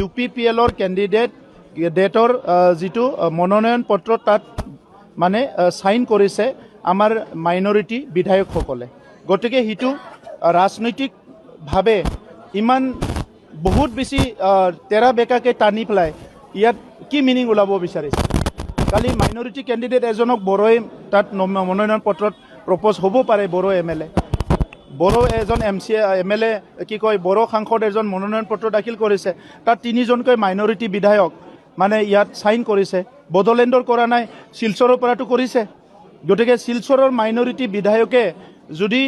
UPPLৰ কেণ্ডিডেটৰ যিটো মনোনয়ন পত্ৰ তাত মানে সাইন কৰিছে আমাৰ মাইনৰিটি বিধায়কসকলে। গতিকে হিটো ৰাজনৈতিকভাৱে ইমান বহুত বেছি তেৰা বেকাকে টানি পেলাই ইয়াত কি মিনিং ওলাব বিচাৰিছে। কালি মাইনৰিটি কেণ্ডিডেট এজনক বড়োই তাত মনোনয়ন পত্ৰত প্ৰপ'জ হ'ব পাৰে, বড়ো MLA, বড়ো এজন MLA কি কয় বড়ো সাংসদ এজন মনোনয়ন পত্ৰ দাখিল কৰিছে, তাত 3জনকৈ মাইনৰিটি বিধায়ক মানে ইয়াত সাইন কৰিছে। বড়োলেণ্ডৰ কৰা নাই, শিলচৰৰ পৰাটো কৰিছে। গতিকে শিলচৰৰ মাইনৰিটি বিধায়কে যদি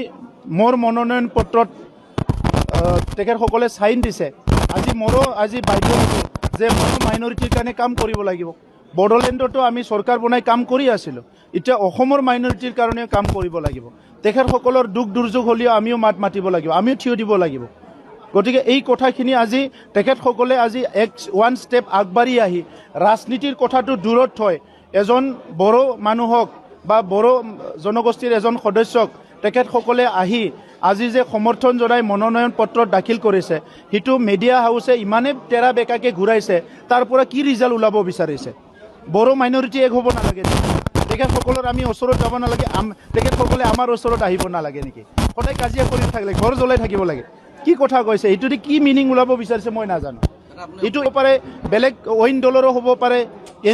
মোৰ মনোনয়ন পত্ৰত তেখেতসকলে সাইন দিছে, আজি বাধ্য হৈছোঁ যে ময়ো মাইনৰিটিৰ কাৰণে কাম কৰিব লাগিব। বড়োলেণ্ডতো আমি চৰকাৰ বনাই কাম কৰি আছিলোঁ, এতিয়া অসমৰ মাইনৰিটিৰ কাৰণে কাম কৰিব লাগিব। তেখেতসকলৰ দুখ দুৰ্যোগ হ'লেও আমিও মাত মাতিব লাগিব, আমিও থিয় দিব লাগিব। গতিকে এই কথাখিনি আজি তেখেতসকলে আজি ওৱান ষ্টেপ আগবাঢ়ি আহি ৰাজনীতিৰ কথাটো দূৰত থৈ এজন বড়ো মানুহক বা বড়ো জনগোষ্ঠীৰ এজন সদস্যক তেখেতসকলে আহি আজি যে সমৰ্থন জনাই মনোনয়ন পত্ৰ দাখিল কৰিছে, সেইটো মিডিয়া হাউচে ইমানে তেৰা বেকাকে ঘূৰাইছে, তাৰ পৰা কি ৰিজাল্ট ওলাব বিচাৰিছে। বড়ো মাইনৰিটি এক হ'ব নালাগে, তেখেতসকলৰ আমি ওচৰত যাব নালাগে, তেখেতসকলে আমাৰ ওচৰত আহিব নালাগে নেকি? সদায় কাজিয়া কৰি থাকিলে ঘৰ জ্বলাই থাকিব লাগে, কি কথা কৈছে? এইটোতে কি মিনিং ওলাব বিচাৰিছে মই নাজানো। এইটো হ'ব পাৰে বেলেগ অইন দলৰো হ'ব পাৰে,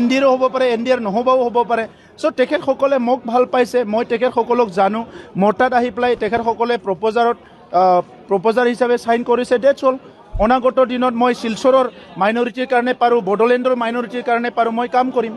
NDAৰো হ'ব পাৰে, NDAৰ নহ'বও হ'ব পাৰে। চ' তেখেতসকলে মোক ভাল পাইছে, মই তেখেতসকলক জানো। মোৰ তাত আহি পেলাই তেখেতসকলে প্ৰপ'জাৰ হিচাপে সাইন কৰিছে, ডেটছ হ'ল। অনাগত দিনত মই শিলচৰৰ মাইনৰিটিৰ কাৰণে পাৰোঁ, বড়োলেণ্ডৰ মাইনৰিটিৰ কাৰণে পাৰোঁ, মই কাম কৰিম।